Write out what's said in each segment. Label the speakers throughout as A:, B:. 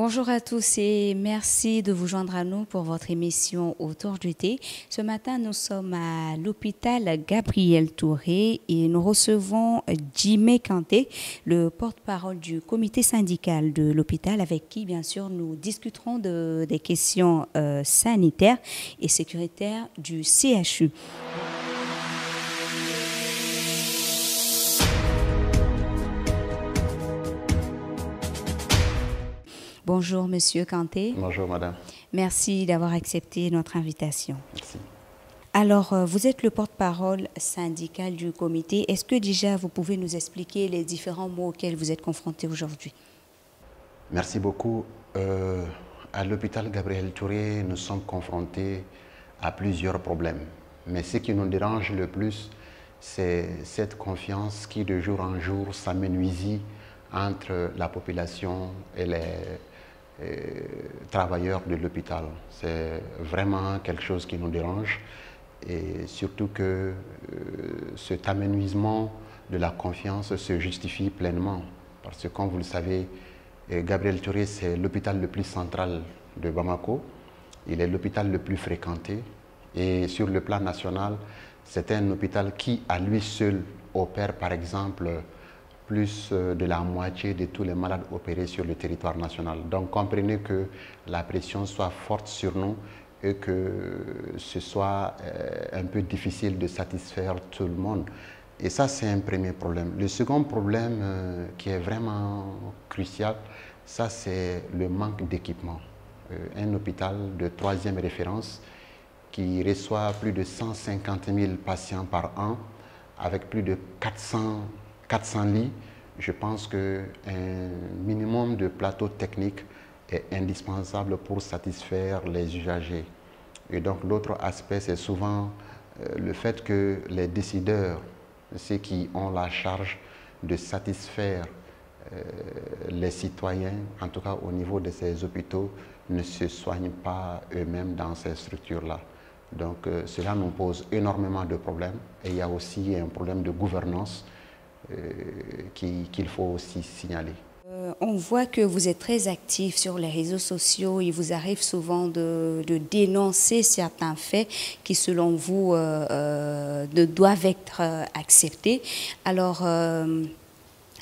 A: Bonjour à tous et merci de vous joindre à nous pour votre émission Autour du thé. Ce matin, nous sommes à l'hôpital Gabriel Touré et nous recevons Jimé Kanté, le porte-parole du comité syndical de l'hôpital, avec qui, bien sûr, nous discuterons des questions sanitaires et sécuritaires du CHU. Bonjour, Monsieur Kanté.
B: Bonjour, madame.
A: Merci d'avoir accepté notre invitation.
B: Merci.
A: Alors, vous êtes le porte-parole syndical du comité. Est-ce que déjà vous pouvez nous expliquer les différents mots auxquels vous êtes confrontés aujourd'hui?
B: Merci beaucoup. À l'hôpital Gabriel Touré, nous sommes confrontés à plusieurs problèmes. Mais ce qui nous dérange le plus, c'est cette confiance qui, de jour en jour, s'amenuise entre la population et les travailleurs de l'hôpital. C'est vraiment quelque chose qui nous dérange et surtout que cet amenuisement de la confiance se justifie pleinement parce que, comme vous le savez, Gabriel Touré, c'est l'hôpital le plus central de Bamako. Il est l'hôpital le plus fréquenté et sur le plan national, c'est un hôpital qui, à lui seul, opère par exemple plus de la moitié de tous les malades opérés sur le territoire national. Donc comprenez que la pression soit forte sur nous et que ce soit un peu difficile de satisfaire tout le monde. Et ça, c'est un premier problème. Le second problème qui est vraiment crucial, ça c'est le manque d'équipement. Un hôpital de 3e référence qui reçoit plus de 150 000 patients par an avec plus de 400 lits, je pense qu'un minimum de plateau technique est indispensable pour satisfaire les usagers. Et donc l'autre aspect, c'est souvent le fait que les décideurs, ceux qui ont la charge de satisfaire les citoyens, en tout cas au niveau de ces hôpitaux, ne se soignent pas eux-mêmes dans ces structures-là. Donc cela nous pose énormément de problèmes et il y a aussi un problème de gouvernance qu'il faut aussi signaler.
A: On voit que vous êtes très actif sur les réseaux sociaux. Il vous arrive souvent de dénoncer certains faits qui, selon vous, doivent être acceptés. Alors,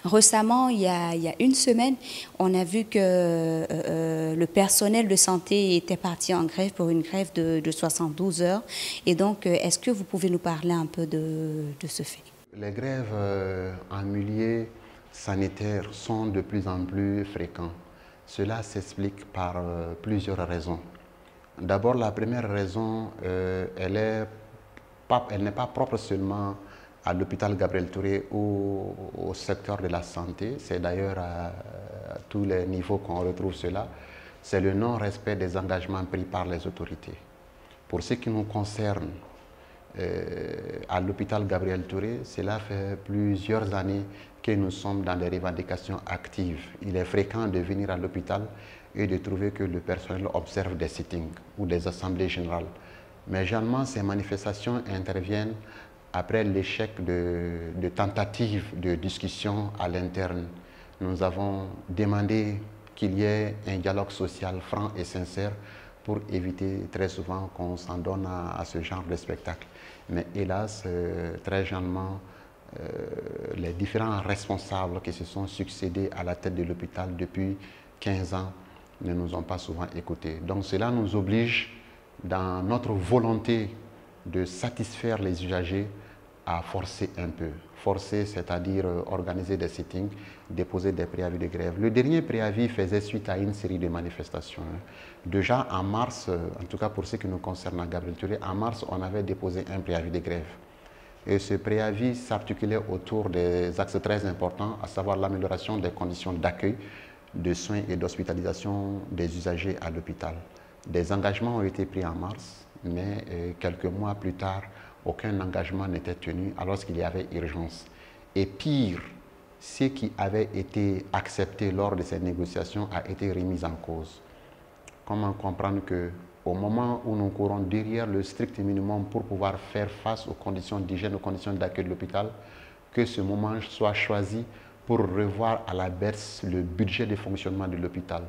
A: récemment, il y a une semaine, on a vu que le personnel de santé était parti en grève pour une grève de 72 heures. Et donc, est-ce que vous pouvez nous parler un peu de ce fait?
B: Les grèves en milieu sanitaire sont de plus en plus fréquentes. Cela s'explique par plusieurs raisons. D'abord, la première raison, elle n'est pas propre seulement à l'hôpital Gabriel Touré ou au secteur de la santé. C'est d'ailleurs à tous les niveaux qu'on retrouve cela. C'est le non-respect des engagements pris par les autorités. Pour ce qui nous concerne, à l'hôpital Gabriel Touré, cela fait plusieurs années que nous sommes dans des revendications actives. Il est fréquent de venir à l'hôpital et de trouver que le personnel observe des sittings ou des assemblées générales. Mais généralement, ces manifestations interviennent après l'échec de tentatives de discussion à l'interne. Nous avons demandé qu'il y ait un dialogue social franc et sincère pour éviter très souvent qu'on s'en donne à ce genre de spectacle. Mais hélas, très généralement, les différents responsables qui se sont succédés à la tête de l'hôpital depuis 15 ans ne nous ont pas souvent écoutés. Donc cela nous oblige, dans notre volonté de satisfaire les usagers, à forcer un peu. Forcer, c'est-à-dire organiser des sittings, déposer des préavis de grève. Le dernier préavis faisait suite à une série de manifestations. Déjà en mars, en tout cas pour ce qui nous concerne à Gabriel Touré, en mars, on avait déposé un préavis de grève. Et ce préavis s'articulait autour des axes très importants, à savoir l'amélioration des conditions d'accueil, de soins et d'hospitalisation des usagers à l'hôpital. Des engagements ont été pris en mars, mais quelques mois plus tard, aucun engagement n'était tenu alors qu'il y avait urgence. Et pire, ce qui avait été accepté lors de ces négociations a été remis en cause. Comment comprendre qu'au moment où nous courons derrière le strict minimum pour pouvoir faire face aux conditions d'hygiène, aux conditions d'accueil de l'hôpital, que ce moment soit choisi pour revoir à la baisse le budget de fonctionnement de l'hôpital.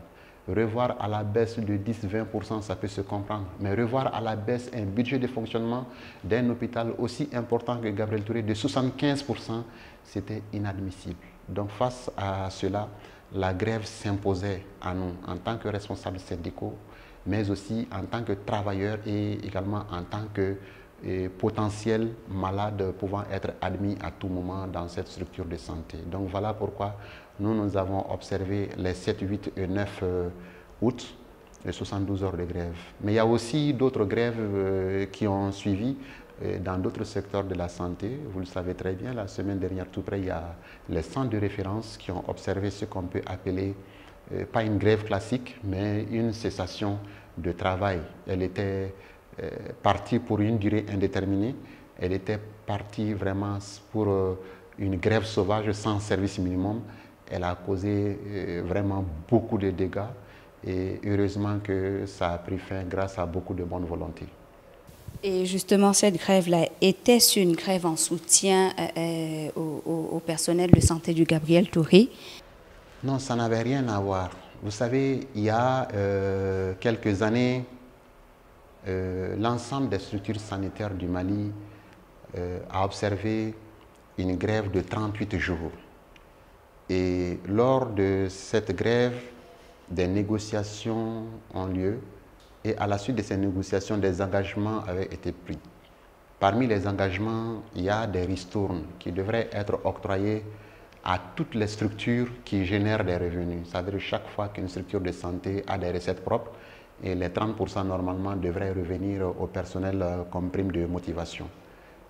B: Revoir à la baisse de 10-20%, ça peut se comprendre. Mais revoir à la baisse un budget de fonctionnement d'un hôpital aussi important que Gabriel Touré de 75%, c'était inadmissible. Donc face à cela, la grève s'imposait à nous en tant que responsables syndicaux, mais aussi en tant que travailleurs et également en tant que potentiels malades pouvant être admis à tout moment dans cette structure de santé. Donc voilà pourquoi nous avons observé les 7, 8 et 9 août, les 72 heures de grève. Mais il y a aussi d'autres grèves qui ont suivi dans d'autres secteurs de la santé. Vous le savez très bien, la semaine dernière, tout près, il y a les centres de référence qui ont observé ce qu'on peut appeler, pas une grève classique, mais une cessation de travail. Elle était partie pour une durée indéterminée. Elle était partie vraiment pour une grève sauvage sans service minimum. Elle a causé vraiment beaucoup de dégâts et heureusement que ça a pris fin grâce à beaucoup de bonne volonté.
A: Et justement, cette grève-là, était-ce une grève en soutien au personnel de santé du Gabriel Touré?
B: Non, ça n'avait rien à voir. Vous savez, il y a quelques années, l'ensemble des structures sanitaires du Mali a observé une grève de 38 jours. Et lors de cette grève, des négociations ont lieu et à la suite de ces négociations, des engagements avaient été pris. Parmi les engagements, il y a des ristournes qui devraient être octroyés à toutes les structures qui génèrent des revenus. C'est-à-dire chaque fois qu'une structure de santé a des recettes propres, et les 30% normalement devraient revenir au personnel comme prime de motivation.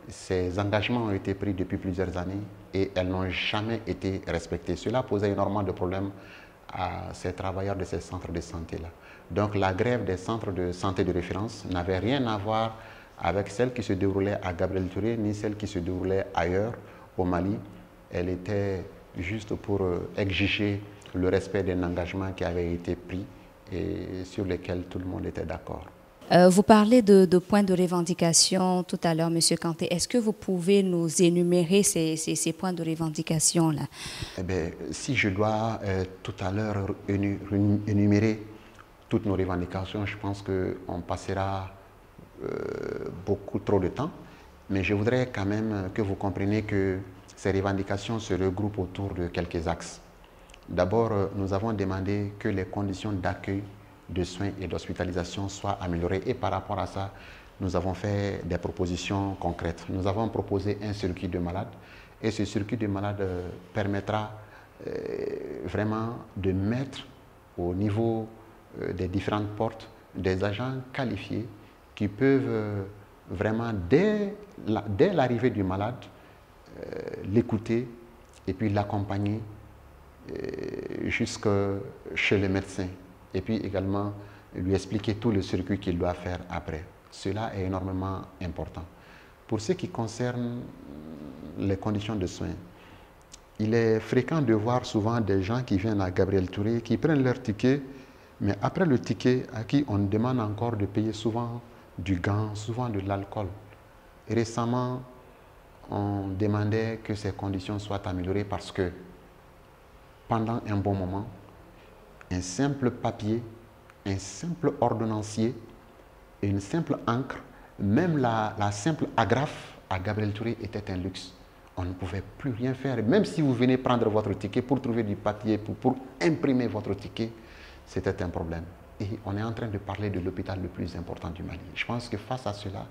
B: Ces engagements ont été pris depuis plusieurs années et elles n'ont jamais été respectées. Cela posait énormément de problèmes à ces travailleurs de ces centres de santé-là. Donc la grève des centres de santé de référence n'avait rien à voir avec celle qui se déroulait à Gabriel Touré, ni celle qui se déroulait ailleurs au Mali. Elle était juste pour exiger le respect d'un engagement qui avait été pris et sur lesquels tout le monde était d'accord.
A: Vous parlez de points de revendication tout à l'heure, M. Kanté. Est-ce que vous pouvez nous énumérer ces points de revendication-là?
B: Eh bien, si je dois tout à l'heure énumérer toutes nos revendications, je pense qu'on passera beaucoup trop de temps. Mais je voudrais quand même que vous compreniez que ces revendications se regroupent autour de quelques axes. D'abord, nous avons demandé que les conditions d'accueil, de soins et d'hospitalisation soient améliorées. Et par rapport à ça, nous avons fait des propositions concrètes. Nous avons proposé un circuit de malades. Et ce circuit de malades permettra vraiment de mettre au niveau des différentes portes des agents qualifiés qui peuvent vraiment, dès l'arrivée du malade, l'écouter et puis l'accompagner jusque chez le médecin et puis également lui expliquer tout le circuit qu'il doit faire après. Cela est énormément important. Pour ce qui concerne les conditions de soins, il est fréquent de voir souvent des gens qui viennent à Gabriel Touré, qui prennent leur ticket, mais après le ticket, à qui on demande encore de payer souvent du gant, souvent de l'alcool. Récemment, on demandait que ces conditions soient améliorées parce que pendant un bon moment, un simple papier, un simple ordonnancier et une simple encre, même la simple agrafe à Gabriel Touré était un luxe. On ne pouvait plus rien faire. Même si vous venez prendre votre ticket pour trouver du papier, pour imprimer votre ticket, c'était un problème. Et on est en train de parler de l'hôpital le plus important du Mali. Je pense que face à cela,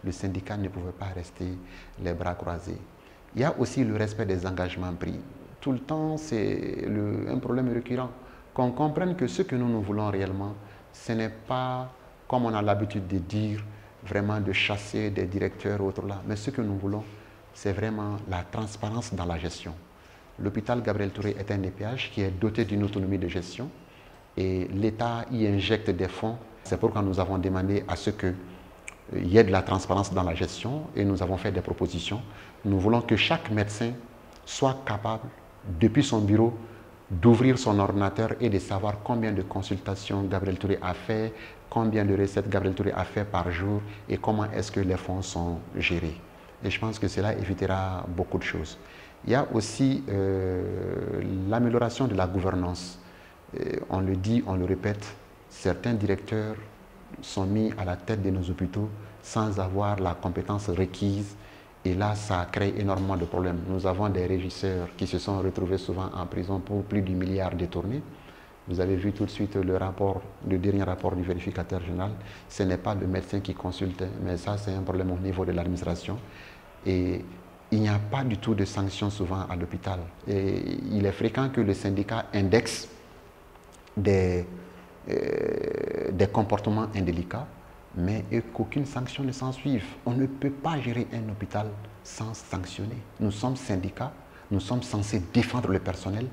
B: le syndicat ne pouvait pas rester les bras croisés. Il y a aussi le respect des engagements pris. Tout le temps, c'est un problème récurrent. Qu'on comprenne que ce que nous voulons réellement, ce n'est pas, comme on a l'habitude de dire, vraiment de chasser des directeurs ou autres là. Mais ce que nous voulons, c'est vraiment la transparence dans la gestion. L'hôpital Gabriel Touré est un EPH qui est doté d'une autonomie de gestion et l'État y injecte des fonds. C'est pourquoi nous avons demandé à ce qu'il y ait de la transparence dans la gestion et nous avons fait des propositions. Nous voulons que chaque médecin soit capable, depuis son bureau, d'ouvrir son ordinateur et de savoir combien de consultations Gabriel Touré a fait, combien de recettes Gabriel Touré a fait par jour et comment est-ce que les fonds sont gérés. Et je pense que cela évitera beaucoup de choses. Il y a aussi l'amélioration de la gouvernance. On le dit, on le répète, certains directeurs sont mis à la tête de nos hôpitaux sans avoir la compétence requise. Et là, ça crée énormément de problèmes. Nous avons des régisseurs qui se sont retrouvés souvent en prison pour plus du milliard détournés. Vous avez vu tout de suite le dernier rapport du vérificateur général. Ce n'est pas le médecin qui consulte, mais ça, c'est un problème au niveau de l'administration. Et il n'y a pas du tout de sanctions souvent à l'hôpital. Et il est fréquent que le syndicat indexe des comportements indélicats, mais qu'aucune sanction ne s'en suive. On ne peut pas gérer un hôpital sans sanctionner. Nous sommes syndicats, nous sommes censés défendre le personnel,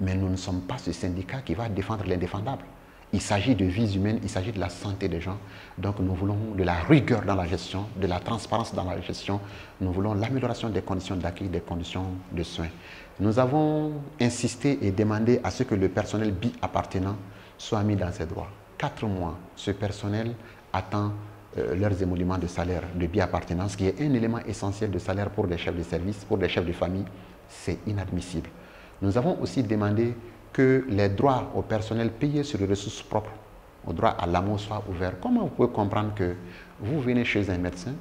B: mais nous ne sommes pas ce syndicat qui va défendre l'indéfendable. Il s'agit de vies humaines, il s'agit de la santé des gens. Donc nous voulons de la rigueur dans la gestion, de la transparence dans la gestion. Nous voulons l'amélioration des conditions d'accueil, des conditions de soins. Nous avons insisté et demandé à ce que le personnel bi-appartenant soit mis dans ses droits. 4 mois, ce personnel attend leurs émoluments de salaire de bi-appartenance, qui est un élément essentiel de salaire pour des chefs de service, pour des chefs de famille. C'est inadmissible. Nous avons aussi demandé que les droits au personnel payés sur les ressources propres, au droit à l'AMO, soient ouverts. Comment vous pouvez comprendre que vous venez chez un médecin,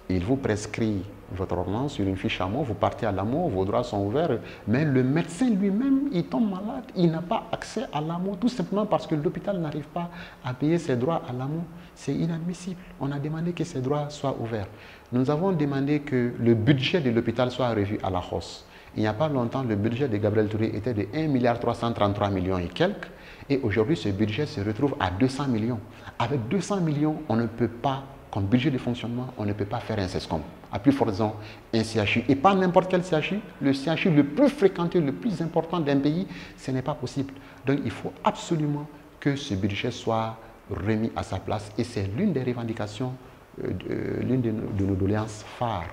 B: il vous prescrit votre ordonnance sur une fiche AMO, vous partez à l'AMO, vos droits sont ouverts, mais le médecin lui-même, il tombe malade, il n'a pas accès à l'AMO, tout simplement parce que l'hôpital n'arrive pas à payer ses droits à l'AMO. C'est inadmissible. On a demandé que ces droits soient ouverts. Nous avons demandé que le budget de l'hôpital soit revu à la hausse. Il n'y a pas longtemps, le budget de Gabriel Touré était de 1,333 milliards et quelques. Et aujourd'hui, ce budget se retrouve à 200 millions. Avec 200 millions, on ne peut pas, comme budget de fonctionnement, on ne peut pas faire un CESCOM. À plus forte raison, un CHU. Et pas n'importe quel CHU. Le CHU le plus fréquenté, le plus important d'un pays, ce n'est pas possible. Donc, il faut absolument que ce budget soit remis à sa place. Et c'est l'une des revendications, l'une de nos doléances phares.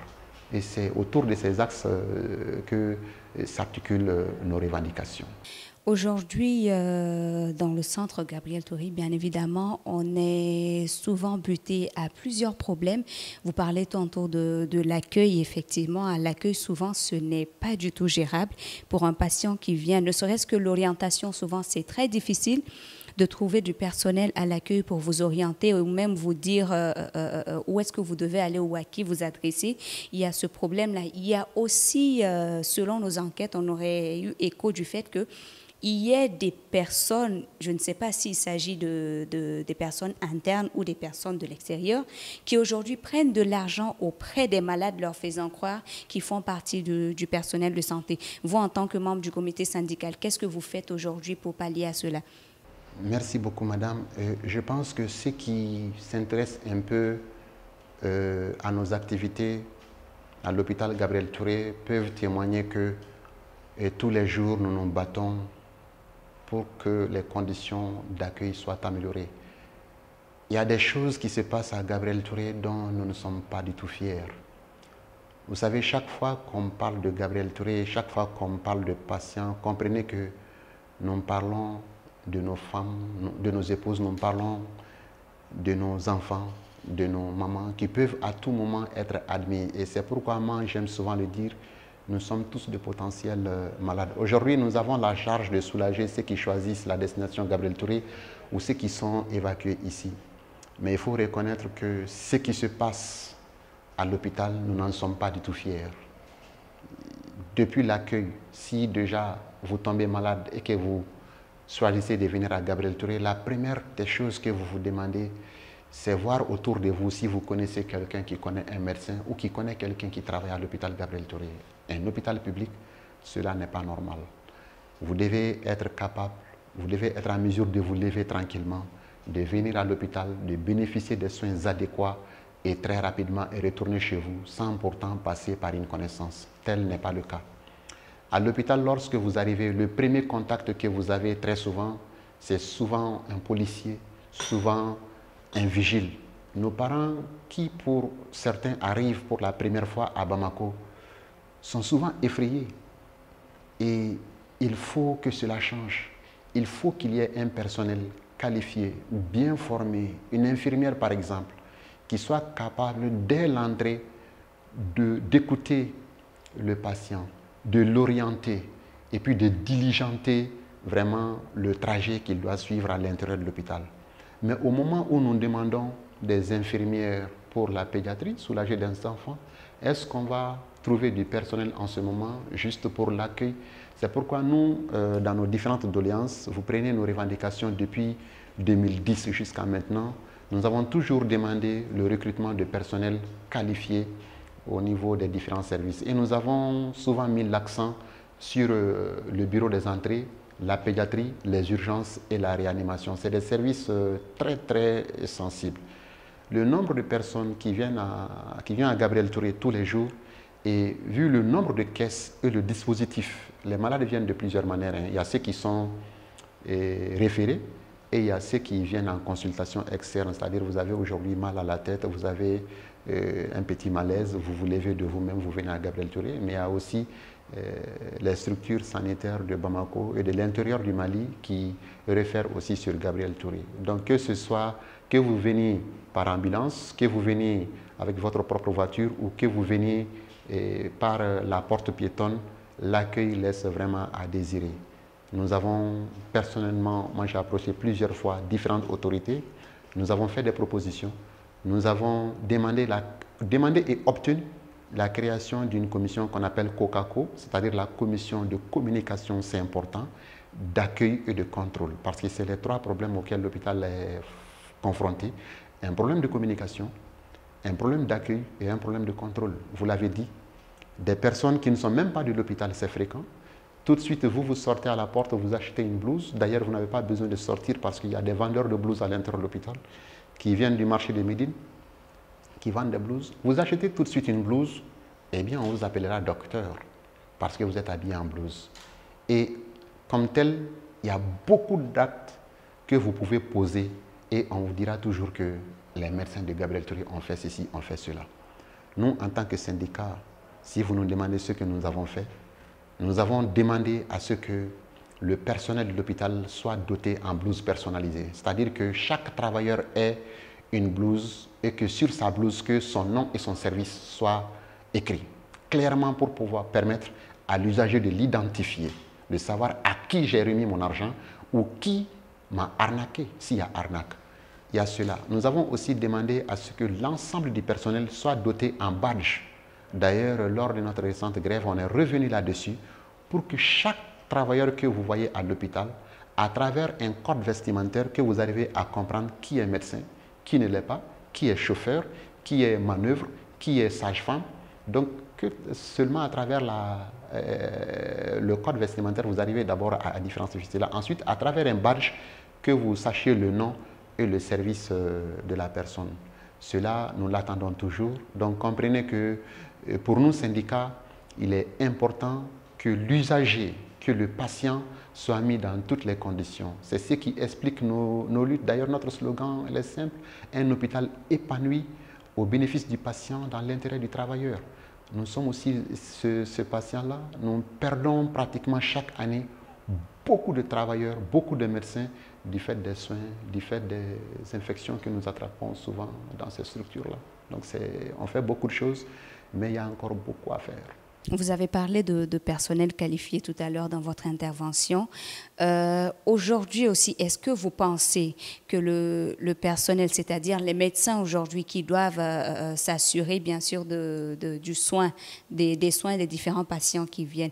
B: Et c'est autour de ces axes que s'articulent nos revendications.
A: Aujourd'hui, dans le centre Gabriel Touré, bien évidemment, on est souvent buté à plusieurs problèmes. Vous parlez tantôt de l'accueil. Effectivement, à l'accueil, souvent, ce n'est pas du tout gérable pour un patient qui vient. Ne serait-ce que l'orientation, souvent, c'est très difficile de trouver du personnel à l'accueil pour vous orienter ou même vous dire où est-ce que vous devez aller ou à qui vous adresser. Il y a ce problème-là. Il y a aussi, selon nos enquêtes, on aurait eu écho du fait que il y a des personnes, je ne sais pas s'il s'agit des personnes internes ou des personnes de l'extérieur, qui aujourd'hui prennent de l'argent auprès des malades, leur faisant croire qu'ils font partie du personnel de santé. Vous, en tant que membre du comité syndical, qu'est-ce que vous faites aujourd'hui pour pallier à cela?
B: Merci beaucoup, madame. Je pense que ceux qui s'intéressent un peu à nos activités à l'hôpital Gabriel Touré peuvent témoigner que tous les jours, nous nous battons pour que les conditions d'accueil soient améliorées. Il y a des choses qui se passent à Gabriel Touré dont nous ne sommes pas du tout fiers. Vous savez, chaque fois qu'on parle de Gabriel Touré, chaque fois qu'on parle de patients, comprenez que nous parlons de nos femmes, de nos épouses, nous parlons de nos enfants, de nos mamans qui peuvent à tout moment être admis. Et c'est pourquoi moi, j'aime souvent le dire, nous sommes tous de potentiels malades. Aujourd'hui, nous avons la charge de soulager ceux qui choisissent la destination Gabriel Touré ou ceux qui sont évacués ici. Mais il faut reconnaître que ce qui se passe à l'hôpital, nous n'en sommes pas du tout fiers. Depuis l'accueil, si déjà vous tombez malade et que vous choisissez de venir à Gabriel Touré, la première des choses que vous vous demandez, c'est voir autour de vous si vous connaissez quelqu'un qui connaît un médecin ou qui connaît quelqu'un qui travaille à l'hôpital Gabriel Touré. Un hôpital public, cela n'est pas normal. Vous devez être capable, vous devez être en mesure de vous lever tranquillement, de venir à l'hôpital, de bénéficier des soins adéquats et très rapidement et retourner chez vous sans pourtant passer par une connaissance. Tel n'est pas le cas. À l'hôpital, lorsque vous arrivez, le premier contact que vous avez très souvent, c'est souvent un policier, souvent un vigile. Nos parents qui, pour certains, arrivent pour la première fois à Bamako, sont souvent effrayés. Et il faut que cela change. Il faut qu'il y ait un personnel qualifié, bien formé, une infirmière par exemple, qui soit capable dès l'entrée d'écouter le patient, de l'orienter et puis de diligenter vraiment le trajet qu'il doit suivre à l'intérieur de l'hôpital. Mais au moment où nous demandons des infirmières pour la pédiatrie, soulager des enfants, est-ce qu'on va trouver du personnel en ce moment juste pour l'accueil? C'est pourquoi nous, dans nos différentes doléances, vous prenez nos revendications depuis 2010 jusqu'à maintenant, nous avons toujours demandé le recrutement de personnel qualifié au niveau des différents services. Et nous avons souvent mis l'accent sur le bureau des entrées, la pédiatrie, les urgences et la réanimation. C'est des services très, très sensibles. Le nombre de personnes qui viennent à Gabriel Touré tous les jours, et vu le nombre de caisses et le dispositif, les malades viennent de plusieurs manières. Il y a ceux qui sont référés et il y a ceux qui viennent en consultation externe, c'est-à-dire vous avez aujourd'hui mal à la tête, vous avez un petit malaise, vous vous levez de vous-même, vous venez à Gabriel Touré, mais il y a aussi les structures sanitaires de Bamako et de l'intérieur du Mali qui réfèrent aussi sur Gabriel Touré. Donc que ce soit que vous veniez par ambulance, que vous veniez avec votre propre voiture ou que vous veniez par la porte piétonne, l'accueil laisse vraiment à désirer. Nous avons personnellement, moi j'ai approché plusieurs fois différentes autorités, nous avons fait des propositions, nous avons demandé et obtenu la création d'une commission qu'on appelle COCACO, c'est-à-dire la commission de communication, c'est important, d'accueil et de contrôle, parce que c'est les trois problèmes auxquels l'hôpital est confronté. Un problème de communication, un problème d'accueil et un problème de contrôle. Vous l'avez dit, des personnes qui ne sont même pas de l'hôpital, c'est fréquent. Tout de suite, vous sortez à la porte, vous achetez une blouse. D'ailleurs, vous n'avez pas besoin de sortir parce qu'il y a des vendeurs de blouses à l'intérieur de l'hôpital qui viennent du marché de Médine, qui vendent des blouses. Vous achetez tout de suite une blouse, eh bien, on vous appellera docteur parce que vous êtes habillé en blouse. Et comme tel, il y a beaucoup d'actes que vous pouvez poser et on vous dira toujours que les médecins de Gabriel Touré ont fait ceci, ont fait cela. Nous, en tant que syndicat, si vous nous demandez ce que nous avons fait, nous avons demandé à ce que le personnel de l'hôpital soit doté en blouse personnalisée. C'est-à-dire que chaque travailleur ait une blouse et que sur sa blouse, que son nom et son service soient écrits clairement pour pouvoir permettre à l'usager de l'identifier, de savoir à qui j'ai remis mon argent ou qui m'a arnaqué, s'il y a arnaque. Il y a cela. Nous avons aussi demandé à ce que l'ensemble du personnel soit doté en badge. D'ailleurs, lors de notre récente grève, on est revenu là-dessus pour que chaque travailleur que vous voyez à l'hôpital, à travers un code vestimentaire, que vous arrivez à comprendre qui est médecin, qui ne l'est pas, qui est chauffeur, qui est manœuvre, qui est sage-femme. Donc, que seulement à travers le code vestimentaire, vous arrivez d'abord à différencier cela. Ensuite, à travers un badge, que vous sachiez le nom et le service de la personne. Cela, nous l'attendons toujours. Donc, comprenez que pour nous, syndicats, il est important que l'usager, que le patient soit mis dans toutes les conditions. C'est ce qui explique nos luttes. D'ailleurs, notre slogan est simple, un hôpital épanoui au bénéfice du patient dans l'intérêt du travailleur. Nous sommes aussi ce patient-là. Nous perdons pratiquement chaque année beaucoup de travailleurs, beaucoup de médecins du fait des soins, du fait des infections que nous attrapons souvent dans ces structures-là. Donc, on fait beaucoup de choses, mais il y a encore beaucoup à faire.
A: Vous avez parlé de personnel qualifié tout à l'heure dans votre intervention. Aujourd'hui aussi, est-ce que vous pensez que le personnel, c'est-à-dire les médecins aujourd'hui qui doivent s'assurer bien sûr du soin, des soins des différents patients qui viennent,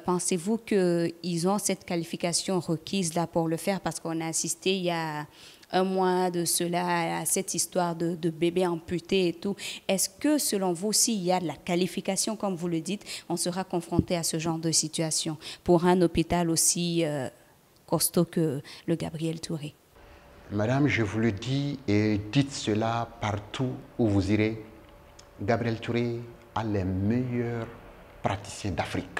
A: pensez-vous qu'ils ont cette qualification requise là pour le faire? Parce qu'on a assisté il y a un mois de cela, à cette histoire de bébés amputés et tout. Est-ce que, selon vous, s'il y a de la qualification, comme vous le dites, on sera confronté à ce genre de situation pour un hôpital aussi costaud que le Gabriel Touré?
B: Madame, je vous le dis et dites cela partout où vous irez. Gabriel Touré a les meilleurs praticiens d'Afrique.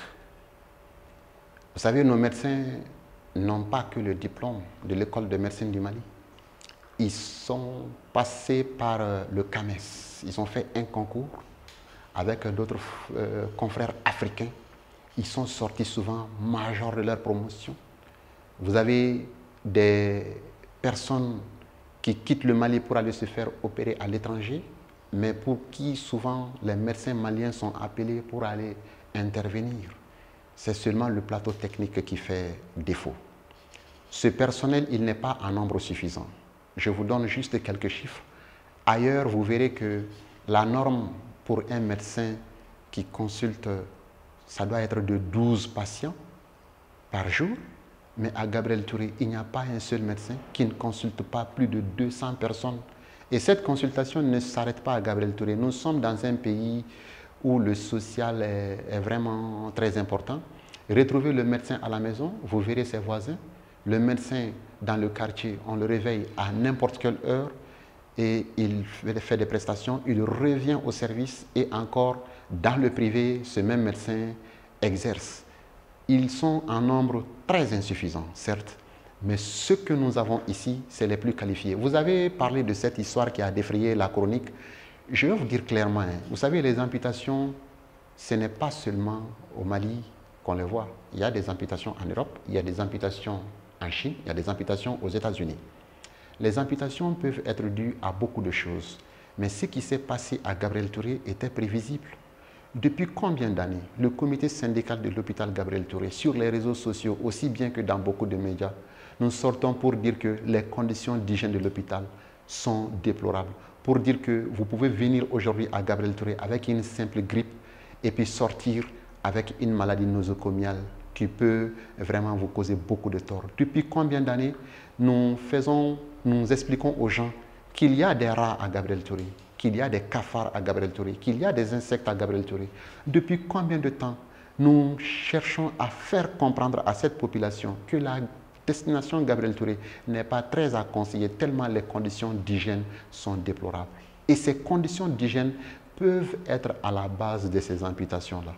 B: Vous savez, nos médecins n'ont pas que le diplôme de l'école de médecine du Mali. Ils sont passés par le CAMES. Ils ont fait un concours avec d'autres confrères africains. Ils sont sortis souvent majors de leur promotion. Vous avez des personnes qui quittent le Mali pour aller se faire opérer à l'étranger, mais pour qui souvent les médecins maliens sont appelés pour aller intervenir. C'est seulement le plateau technique qui fait défaut. Ce personnel, il n'est pas en nombre suffisant. Je vous donne juste quelques chiffres. Ailleurs, vous verrez que la norme pour un médecin qui consulte, ça doit être de 12 patients par jour. Mais à Gabriel Touré, il n'y a pas un seul médecin qui ne consulte pas plus de 200 personnes. Et cette consultation ne s'arrête pas à Gabriel Touré. Nous sommes dans un pays où le social est vraiment très important. Retrouvez le médecin à la maison, vous verrez ses voisins. Le médecin dans le quartier, on le réveille à n'importe quelle heure et il fait des prestations, il revient au service et encore dans le privé, ce même médecin exerce. Ils sont en nombre très insuffisant, certes, mais ceux que nous avons ici, c'est les plus qualifiés. Vous avez parlé de cette histoire qui a défrayé la chronique. Je vais vous dire clairement, vous savez, les amputations, ce n'est pas seulement au Mali qu'on les voit. Il y a des amputations en Europe, il y a des amputations en Chine, il y a des amputations aux États-Unis. Les amputations peuvent être dues à beaucoup de choses, mais ce qui s'est passé à Gabriel Touré était prévisible. Depuis combien d'années le comité syndical de l'hôpital Gabriel Touré, sur les réseaux sociaux, aussi bien que dans beaucoup de médias, nous sortons pour dire que les conditions d'hygiène de l'hôpital sont déplorables. Pour dire que vous pouvez venir aujourd'hui à Gabriel Touré avec une simple grippe et puis sortir avec une maladie nosocomiale qui peut vraiment vous causer beaucoup de tort. Depuis combien d'années nous expliquons aux gens qu'il y a des rats à Gabriel Touré, qu'il y a des cafards à Gabriel Touré, qu'il y a des insectes à Gabriel Touré. Depuis combien de temps nous cherchons à faire comprendre à cette population que la destination Gabriel Touré n'est pas très à conseiller tellement les conditions d'hygiène sont déplorables. Et ces conditions d'hygiène peuvent être à la base de ces amputations-là.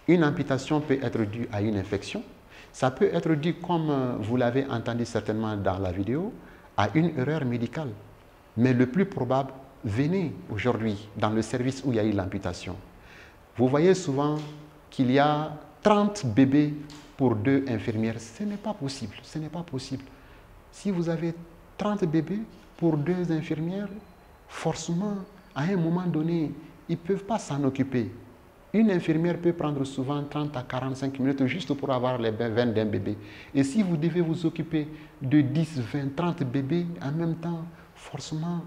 B: Une amputation peut être due à une infection. Ça peut être dû, comme vous l'avez entendu certainement dans la vidéo, à une erreur médicale. Mais le plus probable, venez aujourd'hui dans le service où il y a eu l'amputation. Vous voyez souvent qu'il y a 30 bébés pour 2 infirmières. Ce n'est pas possible, ce n'est pas possible. Si vous avez 30 bébés pour 2 infirmières, forcément, à un moment donné, ils ne peuvent pas s'en occuper. Une infirmière peut prendre souvent 30 à 45 minutes juste pour avoir les veines d'un bébé. Et si vous devez vous occuper de 10, 20, 30 bébés en même temps, forcément,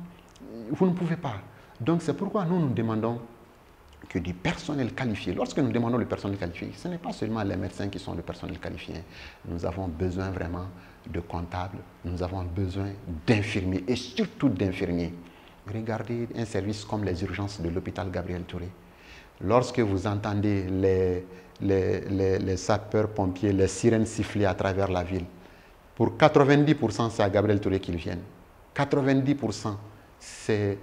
B: vous ne pouvez pas. Donc c'est pourquoi nous demandons que du personnel qualifié. Lorsque nous demandons le personnel qualifié, ce n'est pas seulement les médecins qui sont le personnel qualifié. Nous avons besoin vraiment de comptables, nous avons besoin d'infirmiers et surtout d'infirmiers. Regardez un service comme les urgences de l'hôpital Gabriel Touré. Lorsque vous entendez les sapeurs-pompiers, les sirènes siffler à travers la ville, pour 90%, c'est à Gabriel Touré qu'ils viennent. 90%, c'est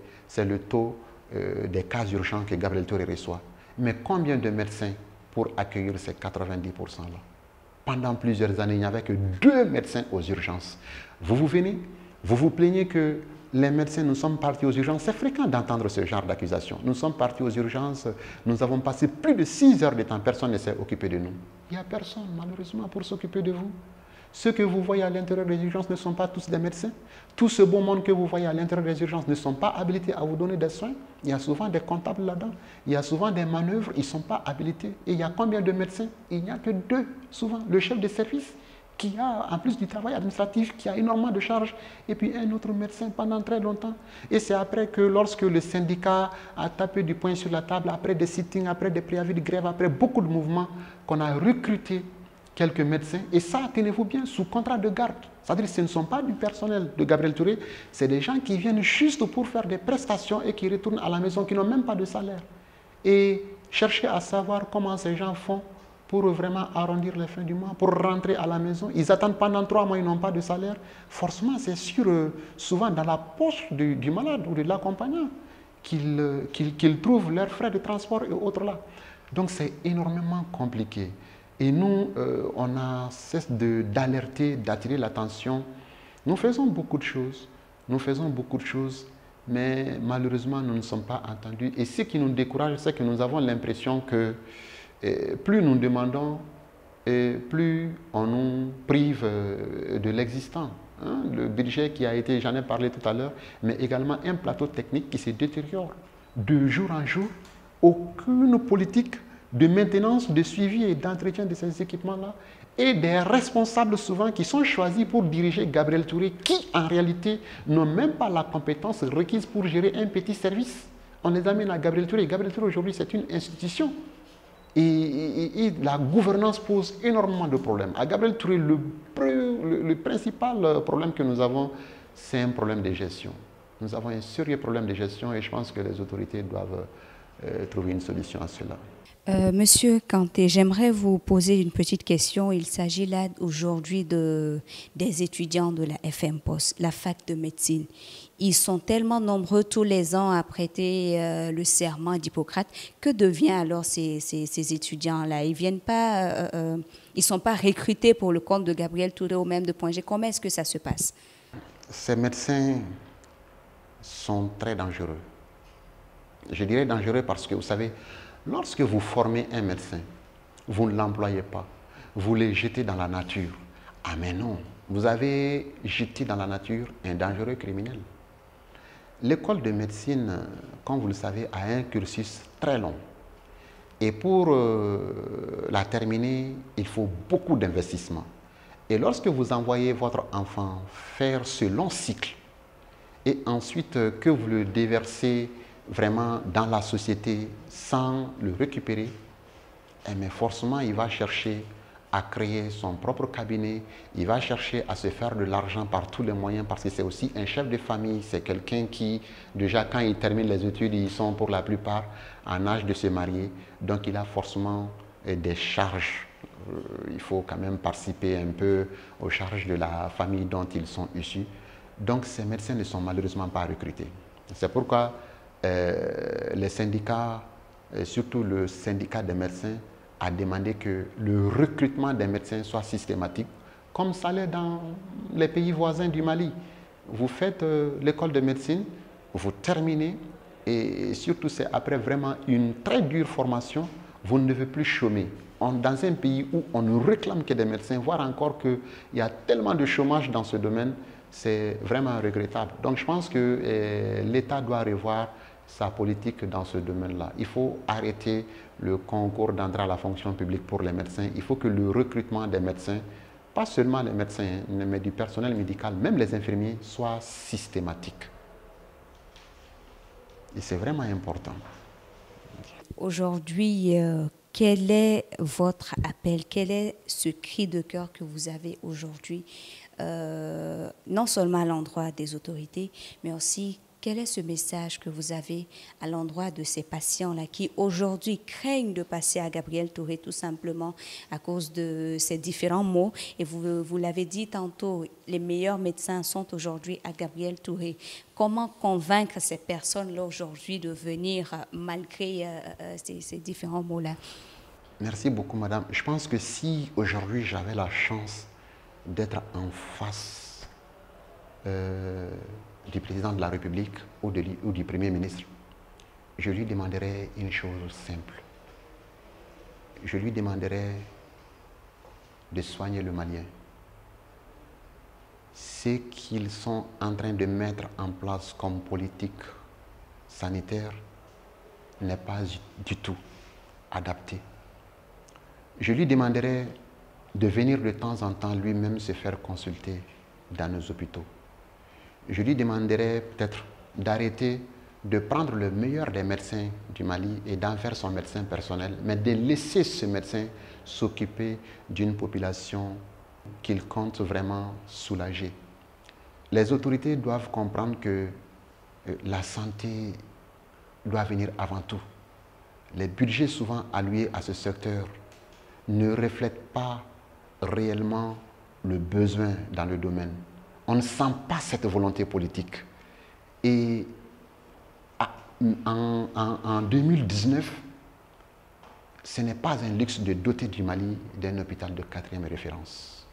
B: le taux des cas urgents que Gabriel Touré reçoit. Mais combien de médecins pour accueillir ces 90%-là? Pendant plusieurs années, il n'y avait que 2 médecins aux urgences. Vous venez, vous vous plaignez que les médecins, nous sommes partis aux urgences. C'est fréquent d'entendre ce genre d'accusation. Nous sommes partis aux urgences, nous avons passé plus de 6 heures de temps, personne ne s'est occupé de nous. Il n'y a personne, malheureusement, pour s'occuper de vous. Ceux que vous voyez à l'intérieur des urgences ne sont pas tous des médecins. Tout ce beau monde que vous voyez à l'intérieur des urgences ne sont pas habilités à vous donner des soins. Il y a souvent des comptables là-dedans. Il y a souvent des manœuvres, ils ne sont pas habilités. Et il y a combien de médecins? Il n'y a que 2, souvent. Le chef de service, qui a, en plus du travail administratif, qui a énormément de charges, et puis un autre médecin pendant très longtemps. Et c'est après que lorsque le syndicat a tapé du poing sur la table, après des sittings, après des préavis de grève, après beaucoup de mouvements, qu'on a recruté quelques médecins, et ça, tenez-vous bien, sous contrat de garde. C'est-à-dire que ce ne sont pas du personnel de Gabriel Touré, c'est des gens qui viennent juste pour faire des prestations et qui retournent à la maison, qui n'ont même pas de salaire. Et chercher à savoir comment ces gens font pour vraiment arrondir les fins du mois, pour rentrer à la maison. Ils attendent pendant 3 mois, ils n'ont pas de salaire. Forcément, c'est sûr, souvent dans la poche du malade ou de l'accompagnant qu'ils trouvent leurs frais de transport et autres là. Donc c'est énormément compliqué. Et nous, on a cesse d'alerter, d'attirer l'attention. Nous faisons beaucoup de choses, mais malheureusement, nous ne sommes pas entendus. Et ce qui nous décourage, c'est que nous avons l'impression que plus nous demandons, plus on nous prive de l'existant. Hein? Le budget qui a été, j'en ai parlé tout à l'heure, mais également un plateau technique qui se détériore de jour en jour. Aucune politique de maintenance, de suivi et d'entretien de ces équipements-là et des responsables souvent qui sont choisis pour diriger Gabriel Touré, qui en réalité n'ont même pas la compétence requise pour gérer un petit service. On les amène à Gabriel Touré. Gabriel Touré aujourd'hui c'est une institution. Et la gouvernance pose énormément de problèmes. À Gabriel Touré, le principal problème que nous avons, c'est un problème de gestion. Nous avons un sérieux problème de gestion et je pense que les autorités doivent trouver une solution à cela.
A: Monsieur Kanté, j'aimerais vous poser une petite question. Il s'agit là aujourd'hui des étudiants de la FM Post, la fac de médecine. Ils sont tellement nombreux tous les ans à prêter le serment d'Hippocrate. Que devient alors ces étudiants-là? Ils viennent pas, ils sont pas recrutés pour le compte de Gabriel Touré ou même de Point G. Comment est-ce que ça se passe?
B: Ces médecins sont très dangereux. Je dirais dangereux parce que, vous savez, lorsque vous formez un médecin, vous ne l'employez pas, vous le jetez dans la nature. Ah mais non, vous avez jeté dans la nature un dangereux criminel. L'école de médecine, comme vous le savez, a un cursus très long. Et pour la terminer, il faut beaucoup d'investissement. Et lorsque vous envoyez votre enfant faire ce long cycle, et ensuite que vous le déversez vraiment dans la société sans le récupérer, mais forcément il va chercher à créer son propre cabinet, il va chercher à se faire de l'argent par tous les moyens parce que c'est aussi un chef de famille, c'est quelqu'un qui déjà quand il termine les études, ils sont pour la plupart en âge de se marier, donc il a forcément des charges. Il faut quand même participer un peu aux charges de la famille dont ils sont issus. Donc ces médecins ne sont malheureusement pas recrutés. C'est pourquoi les syndicats, surtout le syndicat des médecins, a demandé que le recrutement des médecins soit systématique, comme ça l'est dans les pays voisins du Mali. Vous faites l'école de médecine, vous terminez, et surtout c'est après vraiment une très dure formation, vous ne devez plus chômer. Dans un pays où on ne réclame que des médecins, voire encore qu'il y a tellement de chômage dans ce domaine, c'est vraiment regrettable. Donc je pense que l'État doit revoir sa politique dans ce domaine-là. Il faut arrêter le concours d'entrée à la fonction publique pour les médecins. Il faut que le recrutement des médecins, pas seulement les médecins, mais du personnel médical, même les infirmiers, soit systématique. Et c'est vraiment important.
A: Aujourd'hui, quel est votre appel? Quel est ce cri de cœur que vous avez aujourd'hui, non seulement à l'endroit des autorités, mais aussi quel est ce message que vous avez à l'endroit de ces patients-là qui aujourd'hui craignent de passer à Gabriel Touré tout simplement à cause de ces différents maux? Et vous l'avez dit tantôt, les meilleurs médecins sont aujourd'hui à Gabriel Touré. Comment convaincre ces personnes-là aujourd'hui de venir malgré ces différents maux-là?
B: Merci beaucoup, madame. Je pense que si aujourd'hui j'avais la chance d'être en face du président de la République ou du Premier ministre, je lui demanderais une chose simple. Je lui demanderais de soigner le Malien. Ce qu'ils sont en train de mettre en place comme politique sanitaire n'est pas du tout adapté. Je lui demanderais de venir de temps en temps lui-même se faire consulter dans nos hôpitaux. Je lui demanderais peut-être d'arrêter de prendre le meilleur des médecins du Mali et d'en faire son médecin personnel, mais de laisser ce médecin s'occuper d'une population qu'il compte vraiment soulager. Les autorités doivent comprendre que la santé doit venir avant tout. Les budgets souvent alloués à ce secteur ne reflètent pas réellement le besoin dans le domaine. On ne sent pas cette volonté politique. Et en 2019, ce n'est pas un luxe de doter du Mali d'un hôpital de 4e référence.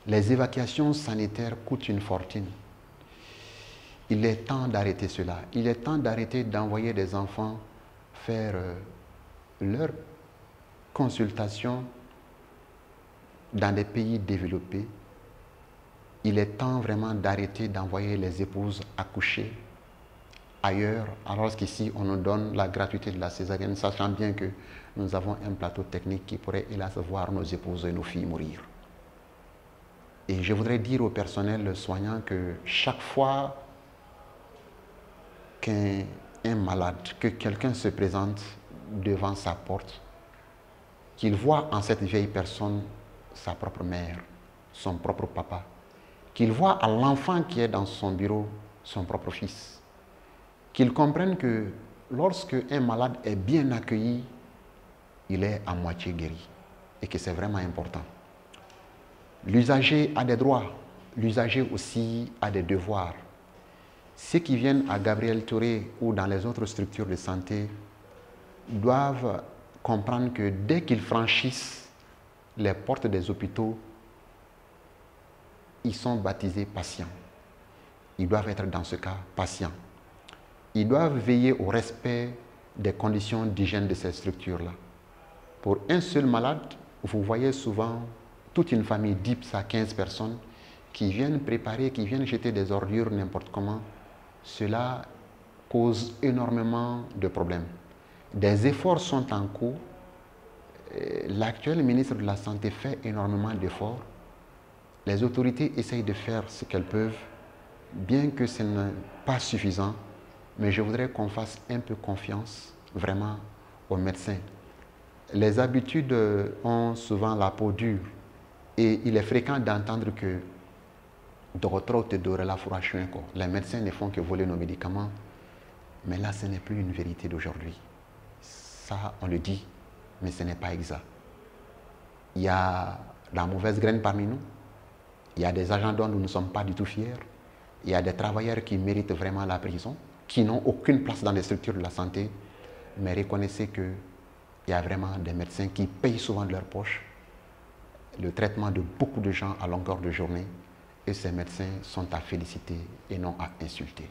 B: Les évacuations sanitaires coûtent une fortune. Il est temps d'arrêter cela. Il est temps d'arrêter d'envoyer des enfants faire leur consultation dans des pays développés. Il est temps vraiment d'arrêter d'envoyer les épouses accoucher ailleurs, alors qu'ici, on nous donne la gratuité de la césarienne, sachant bien que nous avons un plateau technique qui pourrait, hélas, voir nos épouses et nos filles mourir. Et je voudrais dire au personnel soignant que chaque fois qu'un malade, que quelqu'un se présente devant sa porte, qu'il voit en cette vieille personne sa propre mère, son propre papa, qu'il voit à l'enfant qui est dans son bureau son propre fils, qu'il comprenne que lorsque un malade est bien accueilli, il est à moitié guéri et que c'est vraiment important. L'usager a des droits, l'usager aussi a des devoirs. Ceux qui viennent à Gabriel Touré ou dans les autres structures de santé doivent comprendre que dès qu'ils franchissent les portes des hôpitaux, ils sont baptisés patients. Ils doivent être dans ce cas patients. Ils doivent veiller au respect des conditions d'hygiène de ces structures-là. Pour un seul malade, vous voyez souvent toute une famille d'10 à 15 personnes qui viennent préparer, qui viennent jeter des ordures n'importe comment. Cela cause énormément de problèmes. Des efforts sont en cours. L'actuel ministre de la Santé fait énormément d'efforts. Les autorités essayent de faire ce qu'elles peuvent, bien que ce n'est pas suffisant. Mais je voudrais qu'on fasse un peu confiance vraiment aux médecins. Les habitudes ont souvent la peau dure et il est fréquent d'entendre que les médecins ne font que voler nos médicaments. Mais là, ce n'est plus une vérité d'aujourd'hui. Ça, on le dit, mais ce n'est pas exact. Il y a la mauvaise graine parmi nous. Il y a des agents dont nous ne sommes pas du tout fiers. Il y a des travailleurs qui méritent vraiment la prison, qui n'ont aucune place dans les structures de la santé. Mais reconnaissez qu'il y a vraiment des médecins qui payent souvent de leur poche le traitement de beaucoup de gens à longueur de journée. Et ces médecins sont à féliciter et non à insulter.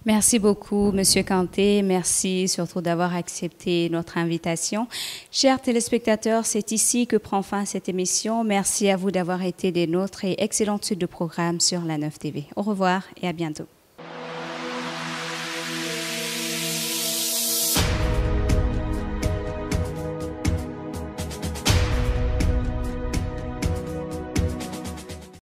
A: Merci beaucoup, Monsieur Kanté. Merci surtout d'avoir accepté notre invitation. Chers téléspectateurs, c'est ici que prend fin cette émission. Merci à vous d'avoir été des nôtres et excellente suite de programmes sur la 9 TV. Au revoir et à bientôt.